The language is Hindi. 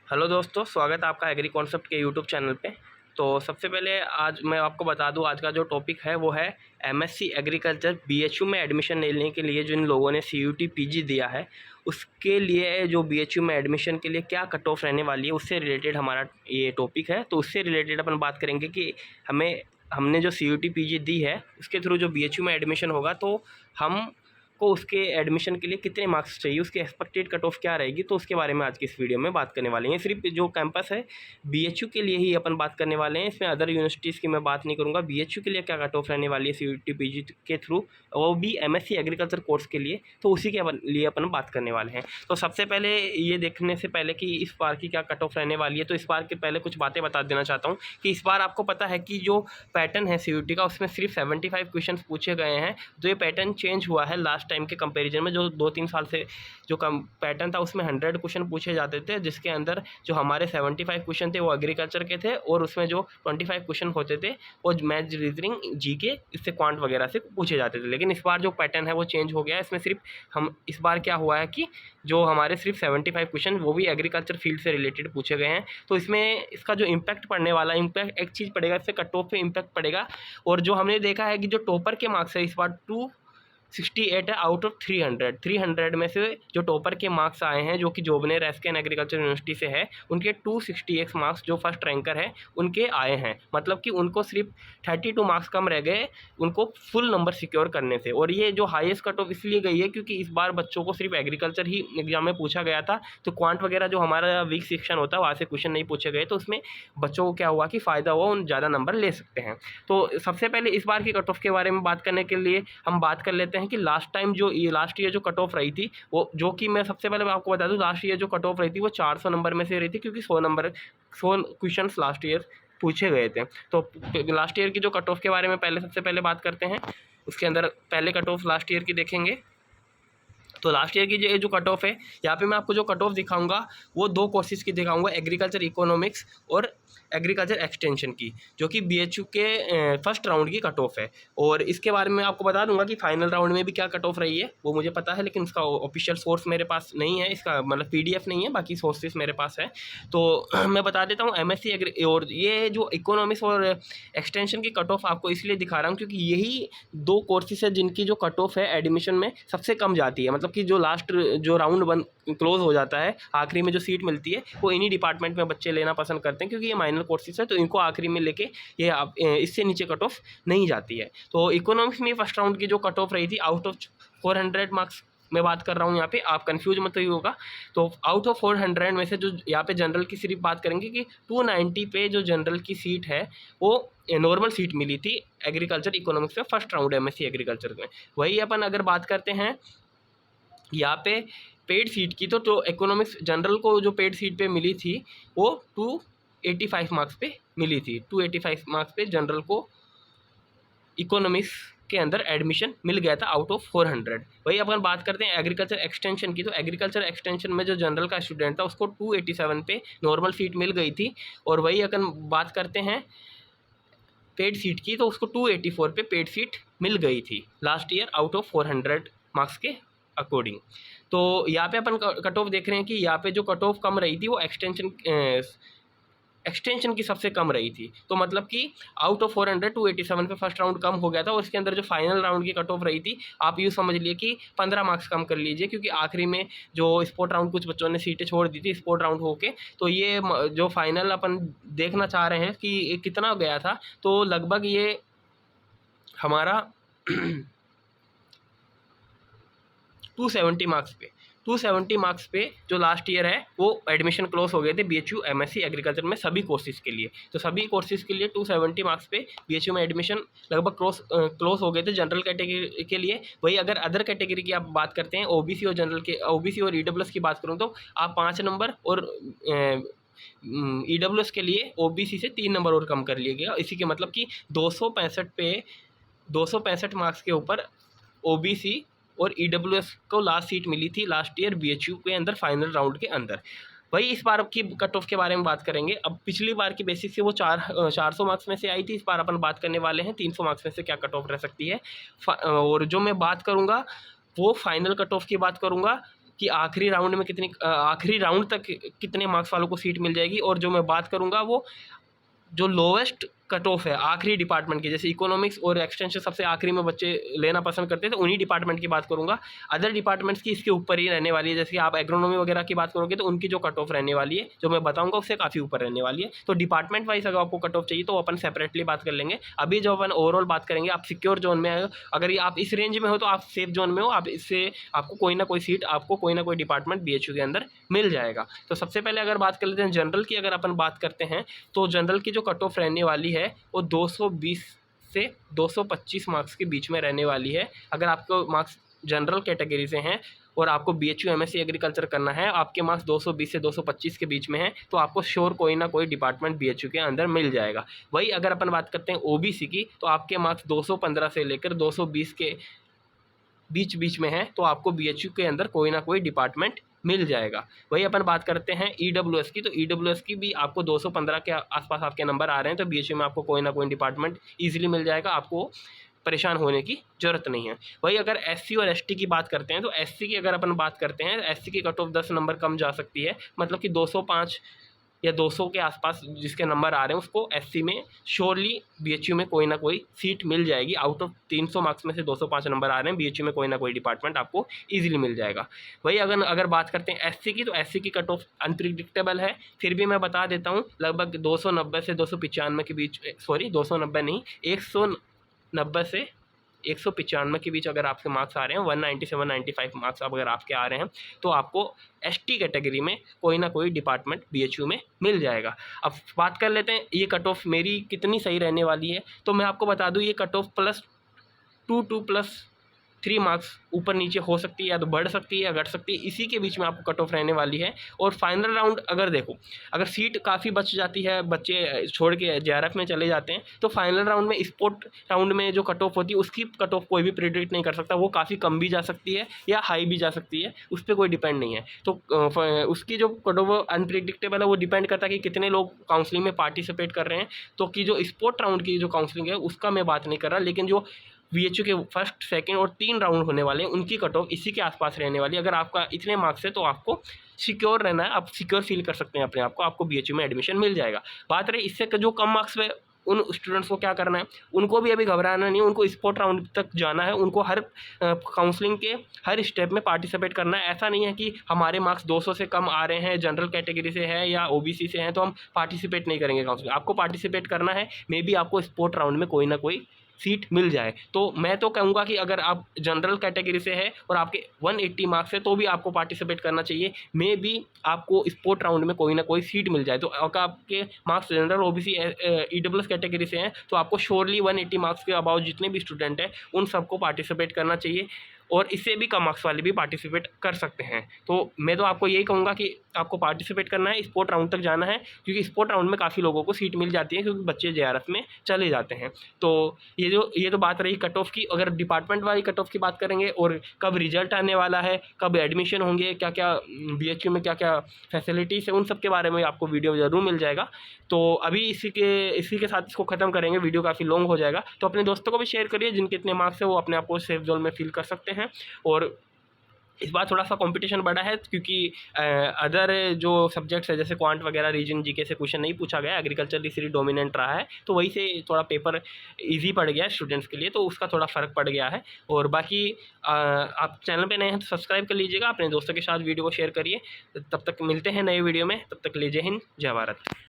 हेलो दोस्तों, स्वागत है आपका एग्री कॉन्सेप्ट के यूट्यूब चैनल पे। तो सबसे पहले आज मैं आपको बता दूं, आज का जो टॉपिक है वो है एमएससी एग्रीकल्चर बीएचयू में एडमिशन लेने के लिए जिन लोगों ने सीयूटी पीजी दिया है उसके लिए जो बीएचयू में एडमिशन के लिए क्या कट ऑफ रहने वाली है, उससे रिलेटेड हमारा ये टॉपिक है। तो उससे रिलेटेड अपन बात करेंगे कि हमने जो सीयूटी पीजी दी है उसके थ्रू जो बीएचयू में एडमिशन होगा तो हम को उसके एडमिशन के लिए कितने मार्क्स चाहिए, उसकी एक्सपेक्टेड कट ऑफ क्या रहेगी, तो उसके बारे में आज की इस वीडियो में बात करने वाले हैं। सिर्फ जो कैंपस है बीएचयू के लिए ही अपन बात करने वाले हैं, इसमें अदर यूनिवर्सिटीज़ की मैं बात नहीं करूँगा। बीएचयू के लिए क्या कट ऑफ रहने वाली है सीयूटी पीजी के थ्रू, वो भी एमएससी एग्रीकल्चर कोर्स के लिए, तो उसी के लिए अपन बात करने वाले हैं। तो सबसे पहले ये देखने से पहले कि इस बार की क्या कट ऑफ रहने वाली है, तो इस बार के पहले कुछ बातें बता देना चाहता हूँ कि इस बार आपको पता है कि जो पैटर्न है सीयूटी का उसमें सिर्फ 75 क्वेश्चन पूछे गए हैं। तो ये पैटर्न चेंज हुआ है लास्ट टाइम के कंपैरिजन में। जो 2-3 साल से जो कम पैटर्न था उसमें 100 क्वेश्चन पूछे जाते थे, जिसके अंदर जो हमारे 75 क्वेश्चन थे वो एग्रीकल्चर के थे और उसमें जो 25 क्वेश्चन होते थे वो मैथ्स, रीजनिंग, जीके, इससे क्वांट वगैरह से पूछे जाते थे। लेकिन इस बार जो पैटर्न है वो चेंज हो गया है। इसमें सिर्फ हम इस बार क्या हुआ है कि जो हमारे सिर्फ 75 क्वेश्चन वो भी एग्रीकल्चर फील्ड से रिलेटेड पूछे गए हैं। तो इसमें इसका जो इम्पैक्ट पड़ने वाला इम्पैक्ट एक चीज़ पड़ेगा, इससे कट ऑफ पे इम्पैक्ट पड़ेगा। और जो हमने देखा है कि जो टॉपर के मार्क्स है इस बार 268 है आउट ऑफ 300 में से जो टॉपर के मार्क्स आए हैं, जो कि जोबनेर एसके एग्रीकल्चर यूनिवर्सिटी से है, उनके 268 मार्क्स जो फर्स्ट रैंकर है उनके आए हैं। मतलब कि उनको सिर्फ 32 मार्क्स कम रह गए उनको फुल नंबर सिक्योर करने से। और ये जो हाईएस्ट कट ऑफ इसलिए गई है क्योंकि इस बार बच्चों को सिर्फ एग्रीकल्चर ही एग्जाम में पूछा गया था, तो क्वांट वगैरह जो हमारा वीक सेक्शन होता है वहाँ से क्वेश्चन नहीं पूछे गए, तो उसमें बच्चों को क्या हुआ कि फ़ायदा हुआ, उन ज़्यादा नंबर ले सकते हैं। तो सबसे पहले इस बार की कट ऑफ के बारे में बात करने के लिए हम बात कर लेते हैं कि लास्ट ईयर जो कट ऑफ रही थी वो, जो कि मैं सबसे पहले आपको बता दूं, लास्ट ईयर जो कट ऑफ रही थी वो 400 नंबर में से रही थी, क्योंकि 100 क्वेश्चन लास्ट ईयर पूछे गए थे। तो लास्ट ईयर की जो कट ऑफ के बारे में सबसे पहले बात करते हैं। उसके अंदर पहले कट ऑफ लास्ट ईयर की देखेंगे। तो लास्ट ईयर की जो कट ऑफ है, यहाँ पे मैं आपको जो कट ऑफ दिखाऊंगा वो 2 कोर्सेज की दिखाऊंगा, एग्रीकल्चर इकोनॉमिक्स और एग्रीकल्चर एक्सटेंशन की, जो कि बीएचयू के फर्स्ट राउंड की कट ऑफ है। और इसके बारे में आपको बता दूंगा कि फाइनल राउंड में भी क्या कट ऑफ रही है वो मुझे पता है, लेकिन उसका ऑफिशियल सोर्स मेरे पास नहीं है, इसका मतलब पीडीएफ नहीं है, बाकी सोर्सेस मेरे पास है। तो मैं बता देता हूँ एमएससी एग्री और ये जो इकोनॉमिक्स और एक्सटेंशन की कट ऑफ आपको इसलिए दिखा रहा हूँ क्योंकि यही 2 कोर्सेज है जिनकी जो कट ऑफ है एडमिशन में सबसे कम जाती है। मतलब कि जो लास्ट जो राउंड बन क्लोज हो जाता है, आखिरी में जो सीट मिलती है वो इन्हीं डिपार्टमेंट में बच्चे लेना पसंद करते हैं, क्योंकि ये माइनर कोर्सेज है तो इनको आखिरी में लेके ये इससे नीचे कट ऑफ नहीं जाती है। तो इकोनॉमिक्स में फर्स्ट राउंड की जो कट ऑफ रही थी आउट ऑफ 400 मार्क्स मैं बात कर रहा हूँ यहाँ पे, आप कंफ्यूज मत ही होगा। तो आउट ऑफ 400 में से जो यहाँ पे जनरल की सिर्फ बात करेंगे कि 290 पे जो जनरल की सीट है वो नॉर्मल सीट मिली थी एग्रीकल्चर इकोनॉमिक्स में फर्स्ट राउंड एमएससी एग्रीकल्चर में। वही अपन अगर बात करते हैं यहाँ पे पेड सीट की, तो इकोनॉमिक्स जनरल को जो पेड सीट पे मिली थी वो 285 मार्क्स पे मिली थी। 285 मार्क्स पे जनरल को इकोनॉमिक्स के अंदर एडमिशन मिल गया था आउट ऑफ 400। वही अपन बात करते हैं एग्रीकल्चर एक्सटेंशन की, तो एग्रीकल्चर एक्सटेंशन में जो जनरल का स्टूडेंट था उसको 287 पे नॉर्मल सीट मिल गई थी। और वही अपन बात करते हैं पेड सीट की, तो उसको 284 पे पेड सीट मिल गई थी last year out of 400 marks के अकॉर्डिंग। तो यहाँ पे अपन कट ऑफ देख रहे हैं कि यहाँ पे जो कट ऑफ कम रही थी वो एक्सटेंशन की सबसे कम रही थी। तो मतलब कि आउट ऑफ 400 287 पे फर्स्ट राउंड कम हो गया था, और इसके अंदर जो फाइनल राउंड की कट ऑफ रही थी आप यूँ समझ लिए कि 15 मार्क्स कम कर लीजिए, क्योंकि आखिरी में जो स्पोर्ट राउंड कुछ बच्चों ने सीटें छोड़ दी थी स्पोर्ट राउंड होके। तो ये जो फाइनल अपन देखना चाह रहे हैं कि कितना गया था, तो लगभग ये हमारा 270 मार्क्स पे जो लास्ट ईयर है वो एडमिशन क्लोज हो गए थे बीएचयू एमएससी एग्रीकल्चर में सभी कोर्सेज के लिए। तो सभी कोर्सेज के लिए 270 मार्क्स पे बीएचयू में एडमिशन लगभग क्लोज हो गए थे जनरल कैटेगरी के लिए। वही अगर अदर कैटेगरी की आप बात करते हैं, ओबीसी और जनरल के, ओबीसी और ईडब्ल्यूएस की बात करूँ तो आप 5 नंबर और ईडब्ल्यूएस के लिए ओबीसी से 3 नंबर और कम कर लिया गया। इसी के मतलब कि 265 मार्क्स के ऊपर ओबीसी और ईडब्ल्यूएस को लास्ट सीट मिली थी लास्ट ईयर बीएचयू के अंदर फाइनल राउंड के अंदर। वही इस बार की कट ऑफ के बारे में बात करेंगे। अब पिछली बार की बेसिस से वो 400 मार्क्स में से आई थी, इस बार अपन बात करने वाले हैं 300 मार्क्स में से क्या कट ऑफ रह सकती है। और जो मैं बात करूँगा वो फाइनल कट ऑफ की बात करूँगा कि आखिरी राउंड तक कितने मार्क्स वालों को सीट मिल जाएगी। और जो मैं बात करूँगा वो जो लोवेस्ट कट ऑफ है आखिरी डिपार्टमेंट की, जैसे इकोनॉमिक्स और एक्सटेंशन सबसे आखिरी में बच्चे लेना पसंद करते हैं, तो उन्हीं डिपार्टमेंट की बात करूंगा। अदर डिपार्टमेंट्स की इसके ऊपर ही रहने वाली है। जैसे आप एग्रोनॉमी वगैरह की बात करोगे तो उनकी जो कट ऑफ रहने वाली है, जो मैं बताऊंगा, उससे काफ़ी ऊपर रहने वाली है। तो डिपार्टमेंट वाइज अगर आपको कट ऑफ चाहिए तो अपन सेपरेटली बात कर लेंगे। अभी जो अपन ओवरऑल बात करेंगे, आप सिक्योर जोन में हो, अगर आप इस रेंज में हो तो आप सेफ जोन में हो, आप इससे आपको कोई ना कोई सीट, आपको कोई ना कोई डिपार्टमेंट BHU के अंदर मिल जाएगा। तो सबसे पहले अगर बात कर लेते हैं जनरल की, अगर अपन बात करते हैं तो जनरल की जो कट ऑफ रहने वाली है वो 220 से 225 मार्क्स के बीच में रहने वाली है। अगर आपको मार्क्स जनरल कैटेगरी से हैं और आपको BHU MSc एग्रीकल्चर करना है, आपके मार्क्स 220 से 225 के बीच में है, तो आपको श्योर कोई ना कोई डिपार्टमेंट BHU के अंदर मिल जाएगा। वही अगर अपन बात करते हैं OBC की, तो आपके मार्क्स 215 से लेकर 220 के बीच में है, तो आपको BHU के अंदर कोई ना कोई डिपार्टमेंट मिल जाएगा। वही अपन बात करते हैं EWS की, तो EWS की भी आपको 215 के आसपास आपके नंबर आ रहे हैं, तो BHU में आपको कोई ना कोई डिपार्टमेंट ईजिली मिल जाएगा, आपको परेशान होने की ज़रूरत नहीं है। वही अगर SC और ST की बात करते हैं, तो SC की अगर अपन बात करते हैं, SC की कट ऑफ 10 नंबर कम जा सकती है, मतलब कि 205 या 200 के आसपास जिसके नंबर आ रहे हैं उसको SC में श्योरली BHU में कोई ना कोई सीट मिल जाएगी। आउट ऑफ 300 मार्क्स में से 205 नंबर आ रहे हैं, BHU में कोई ना कोई डिपार्टमेंट आपको ईजिली मिल जाएगा। वही अगर बात करते हैं SC की, तो SC की कट ऑफ अनप्रिडिक्टेबल है, फिर भी मैं बता देता हूँ, लगभग 290 से 295 के बीच, सॉरी 290 नहीं, 190 से 195 के बीच अगर आपके मार्क्स आ रहे हैं, 190 से 195 मार्क्स अगर आपके आ रहे हैं, तो आपको ST कैटेगरी में कोई ना कोई डिपार्टमेंट BHU में मिल जाएगा। अब बात कर लेते हैं ये कट ऑफ मेरी कितनी सही रहने वाली है। तो मैं आपको बता दूं, ये कट ऑफ +2 +3 मार्क्स ऊपर नीचे हो सकती है, या तो बढ़ सकती है या घट सकती है, इसी के बीच में आपको कट ऑफ रहने वाली है। और फाइनल राउंड अगर देखो, अगर सीट काफ़ी बच जाती है, बच्चे छोड़ के JRF में चले जाते हैं, तो फाइनल राउंड में, स्पोर्ट राउंड में जो कट ऑफ होती है, उसकी कट ऑफ कोई भी प्रिडिक्ट नहीं कर सकता। वो काफ़ी कम भी जा सकती है या हाई भी जा सकती है, उस पर कोई डिपेंड नहीं है। तो उसकी जो कट ऑफ अनप्रिडिक्टेबल है, वो डिपेंड करता है कि कितने लोग काउंसलिंग में पार्टिसिपेट कर रहे हैं। तो कि जो स्पोर्ट राउंड की जो काउंसलिंग है उसका मैं बात नहीं कर रहा, लेकिन जो BHU के फर्स्ट, सेकंड और 3 राउंड होने वाले हैं, उनकी कट ऑफ इसी के आसपास रहने वाली है। अगर आपका इतने मार्क्स है तो आपको सिक्योर रहना है, आप सिक्योर फील कर सकते हैं अपने आप को, आपको BHU में एडमिशन मिल जाएगा। बात रही इससे जो कम मार्क्स में, उन स्टूडेंट्स को क्या करना है, उनको भी अभी घबराना नहीं है, उनको स्पोर्ट राउंड तक जाना है, उनको हर काउंसलिंग के हर स्टेप में पार्टिसिपेट करना है। ऐसा नहीं है कि हमारे मार्क्स 200 से कम आ रहे हैं, जनरल कैटेगरी से है या OBC से हैं, तो हम पार्टिसिपेट नहीं करेंगे काउंसलिंग। आपको पार्टिसिपेट करना है, मे बी आपको स्पोर्ट राउंड में कोई ना कोई सीट मिल जाए। तो मैं तो कहूँगा कि अगर आप जनरल कैटेगरी से है और आपके 180 मार्क्स है, तो भी आपको पार्टिसिपेट करना चाहिए। मे बी आपको स्पोर्ट राउंड में कोई ना कोई सीट मिल जाए। तो अगर आपके marks general OBC EWS category से हैं, तो आपको श्योरली 180 मार्क्स के अबाउट जितने भी स्टूडेंट हैं उन सबको पार्टिसिपेट करना चाहिए, और इससे भी कम मार्क्स वाले भी पार्टिसिपेट कर सकते हैं। तो मैं तो आपको यही कहूँगा कि आपको पार्टिसिपेट करना है, स्पोर्ट राउंड तक जाना है, क्योंकि स्पोर्ट राउंड में काफ़ी लोगों को सीट मिल जाती है, क्योंकि बच्चे JRF में चले जाते हैं। तो ये तो बात रही कट ऑफ की। अगर डिपार्टमेंट वाली कट ऑफ की बात करेंगे, और कब रिजल्ट आने वाला है, कब एडमिशन होंगे, क्या क्या BHU में क्या क्या फैसिलिटीज़ है, उन सब के बारे में आपको वीडियो ज़रूर मिल जाएगा। तो अभी इसी के साथ इसको ख़त्म करेंगे, वीडियो काफ़ी लॉन्ग हो जाएगा। तो अपने दोस्तों को भी शेयर करिए, जिनके इतने मार्क्स है वो अपने आप को सेफ जोन में फील कर सकते हैं। और इस बार थोड़ा सा कंपटीशन बढ़ा है, क्योंकि अदर जो सब्जेक्ट्स है जैसे क्वांट वगैरह, रीजन GK से क्वेश्चन नहीं पूछा गया, एग्रीकल्चर इसी डोमिनेंट रहा है, तो वही से थोड़ा पेपर इजी पड़ गया स्टूडेंट्स के लिए, तो उसका थोड़ा फ़र्क पड़ गया है। और बाकी आप चैनल पे नए हैं तो सब्सक्राइब कर लीजिएगा, अपने दोस्तों के साथ वीडियो को शेयर करिए। तब तक मिलते हैं नए वीडियो में, तब तक ले जय हिंद, जय भारत।